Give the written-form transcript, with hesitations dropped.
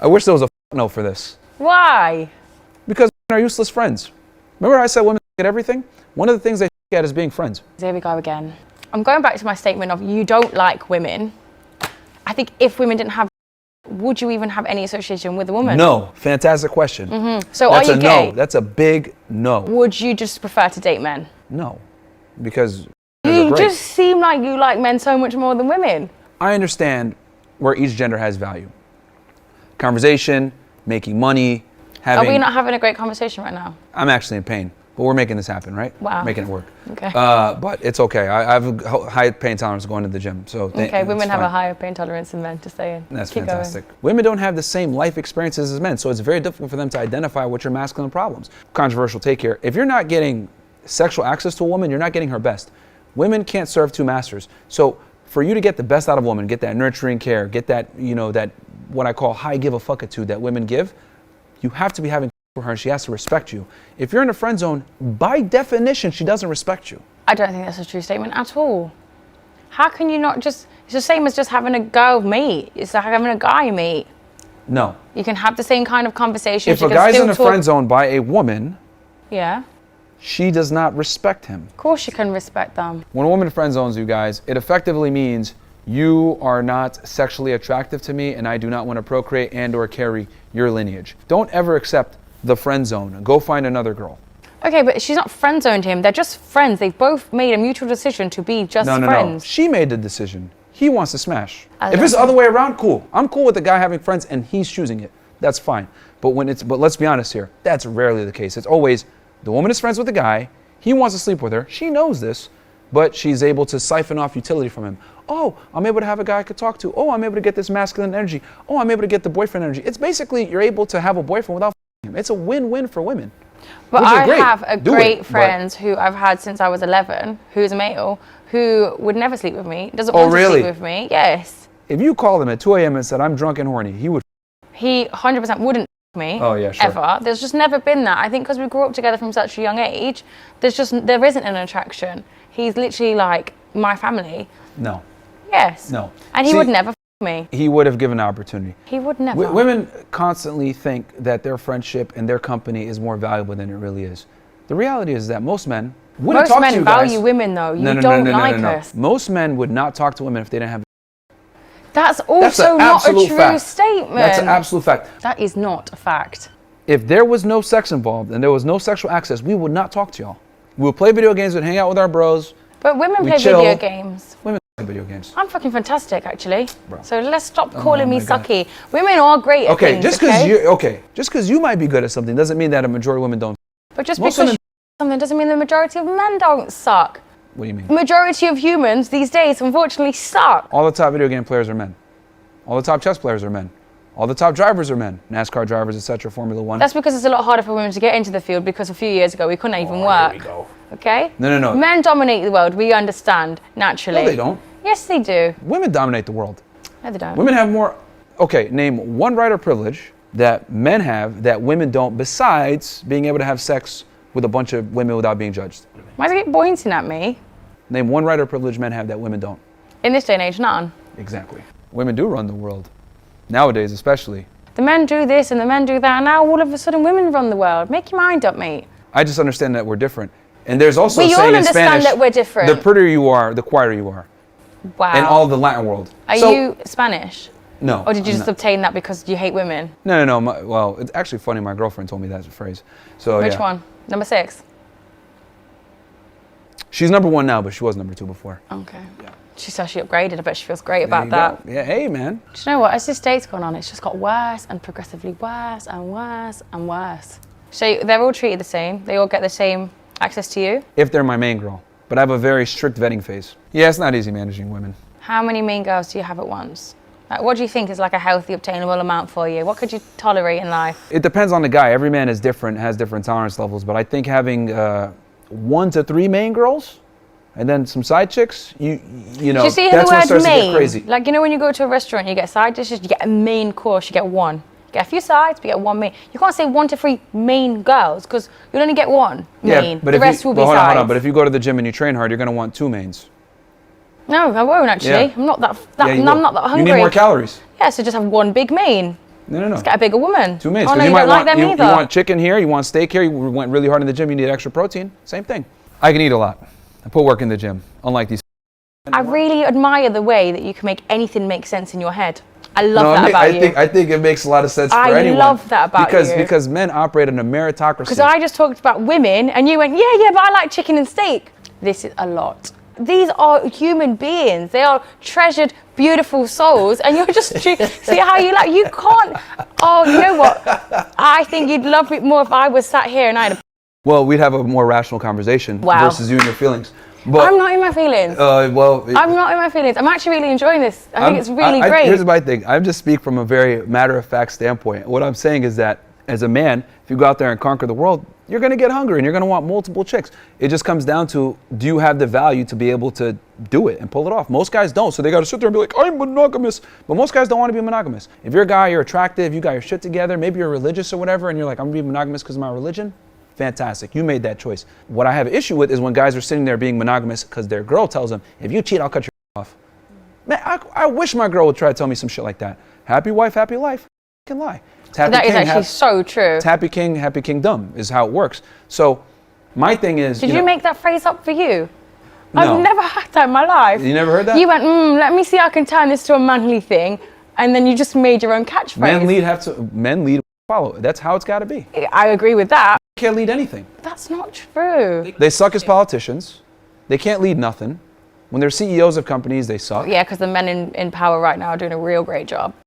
I wish there was a no for this. Why? Because women are useless friends. Remember I said women at everything? One of the things they at is being friends. Here we go again. I'm going back to my statement of you don't like women. I think if women didn't have, would you even have any association with a woman? No. Fantastic question. So That's are you a gay? no. That's a big no. Would you just prefer to date men? No. Because you just seem like you like men so much more than women. I understand where each gender has value. Conversation, making money, having... Are we not having a great conversation right now? I'm actually in pain, but we're making this happen, right? Wow. Making it work. Okay. But it's okay. I have a high pain tolerance going to the gym. So okay, women have a higher pain tolerance than men, just saying. That's Keep fantastic. Going. Women don't have the same life experiences as men, so it's very difficult for them to identify what your masculine problems. Controversial take here. If you're not getting sexual access to a woman, you're not getting her best. Women can't serve two masters. So for you to get the best out of a woman, get that nurturing care, get that, that what I call high give a fuck attitude that women give, you have to be having for her. She has to respect you. If you're in a friend zone, by definition, she doesn't respect you. I don't think that's a true statement at all. How can you not just, it's the same as just having a girl meet. It's like having a guy meet. No. You can have the same kind of conversation. If a guy's in a friend zone by a woman, yeah, she does not respect him. Of course you can respect them. When a woman friend zones you guys, it effectively means you are not sexually attractive to me and I do not want to procreate and or carry your lineage. Don't ever accept the friend zone. Go find another girl. Okay, but she's not friend zoned him. They're just friends. They've both made a mutual decision to be just friends. No. She made the decision. He wants to smash. If it's the other way around, cool. I'm cool with the guy having friends and he's choosing it. That's fine. But let's be honest here. That's rarely the case. It's always the woman is friends with the guy. He wants to sleep with her. She knows this, but she's able to siphon off utility from him. Oh, I'm able to have a guy I could talk to. Oh, I'm able to get this masculine energy. Oh, I'm able to get the boyfriend energy. It's basically you're able to have a boyfriend without him. It's a win-win for women. But I have a great friend who I've had since I was 11, who's a male, who would never sleep with me, doesn't want to sleep with me. Yes. If you called him at 2 a.m. and said, I'm drunk and horny, he would. He 100% wouldn't me. Oh, yeah, sure. Ever. There's just never been that. I think because we grew up together from such a young age, there isn't an attraction. He's literally like my family. No. Yes. No. And he would never me. He would have given an opportunity. He would never. Women constantly think that their friendship and their company is more valuable than it really is. The reality is that most men wouldn't talk to you guys. Most men value women though. You don't like us. Most men would not talk to women if they didn't have. That's also not a true statement. That's an absolute fact. That is not a fact. If there was no sex involved and there was no sexual access, we would not talk to y'all. We would play video games, we'd hang out with our bros. But women play video games. Women play video games. I'm fucking fantastic, actually. Bro. So let's stop calling me sucky. Women are great at things, just because you might be good at something doesn't mean that a majority of women don't. But just because you're something doesn't mean the majority of men don't suck. What do you mean? The majority of humans these days, unfortunately, suck. All the top video game players are men. All the top chess players are men. All the top drivers are men. NASCAR drivers, etc. Formula One. That's because it's a lot harder for women to get into the field because a few years ago we couldn't even work. Here we go. Okay? No. Men dominate the world. We understand naturally. No, they don't. Yes, they do. Women dominate the world. No, they don't. Women have more. Okay, name one right of privilege that men have that women don't, besides being able to have sex with a bunch of women without being judged. Why is he pointing at me? Name one right of privilege men have that women don't. In this day and age, none. Exactly. Women do run the world. Nowadays, especially. The men do this and the men do that, and now all of a sudden women run the world. Make your mind up, mate. I just understand that we're different. And there's also we a saying all in Spanish, understand that we're different. the prettier you are, the quieter you are. Wow. In all of the Latin world. Are you Spanish? No. Or did you just obtain that because you hate women? No. Well, it's actually funny. My girlfriend told me that phrase. So Which one? Number 6? She's number 1 now, but she was number 2 before. Okay. Yeah. She says she upgraded. I bet she feels great about that. Yeah, hey, man. Do you know what? As this date's gone on, it's just got worse and progressively worse and worse and worse. So they're all treated the same. They all get the same access to you. If they're my main girl. But I have a very strict vetting phase. Yeah, it's not easy managing women. How many main girls do you have at once? Like, what do you think is like a healthy, obtainable amount for you? What could you tolerate in life? It depends on the guy. Every man is different, has different tolerance levels. But I think having 1 to 3 main girls and then some side chicks, you know, you see that's the when it word starts to main? get crazy. Like, you know when you go to a restaurant, you get side dishes, you get a main course, you get 1. You get a few sides, but you get 1 main. You can't say 1 to 3 main girls, because you'll only get 1 main. But the rest will be sides. Hold on. But if you go to the gym and you train hard, you're going to want 2 mains. No, I won't actually. Yeah. I'm not that I'm not that hungry. You need more calories. Yeah, so just have 1 big main. No. Let's get a bigger woman. Two mains. Oh, no, you you might don't want like them you either. want chicken here, you want steak here, you went really hard in the gym, you need extra protein. Same thing. I can eat a lot. I put work in the gym, unlike these. I really admire the way that you can make anything make sense in your head. I love that about you. I think it makes a lot of sense for anyone. I love that about you. Because men operate in a meritocracy. Because I just talked about women and you went, yeah, but I like chicken and steak. This is a lot. These are human beings. They are treasured, beautiful souls. And you're just, see how you like, you can't, oh, you know what? I think you'd love it more if I was sat here and I had a... Well, we'd have a more rational conversation versus you and your feelings. But, I'm not in my feelings. I'm not in my feelings. I'm actually really enjoying this. I think it's really great. Here's my thing. I just speak from a very matter-of-fact standpoint. What I'm saying is that as a man, if you go out there and conquer the world, you're going to get hungry and you're going to want multiple chicks. It just comes down to, do you have the value to be able to do it and pull it off? Most guys don't, so they got to sit there and be like, I'm monogamous. But most guys don't want to be monogamous. If you're a guy, you're attractive, you got your shit together, maybe you're religious or whatever, and you're like, I'm going to be monogamous because of my religion. Fantastic. You made that choice. What I have an issue with is when guys are sitting there being monogamous because their girl tells them, if you cheat, I'll cut your off. Man, I wish my girl would try to tell me some shit like that. Happy wife, happy life. Can lie. That is actually so true. It's happy king, happy kingdom is how it works. So my thing is... Did you make that phrase up for you? No. I've never heard that in my life. You never heard that? You went, let me see how I can turn this to a manly thing. And then you just made your own catchphrase. Men lead, follow. That's how it's got to be. I agree with that. Can't lead anything. That's not true. They suck as politicians. They can't lead nothing. When they're CEOs of companies, they suck. Yeah, because the men in power right now are doing a real great job.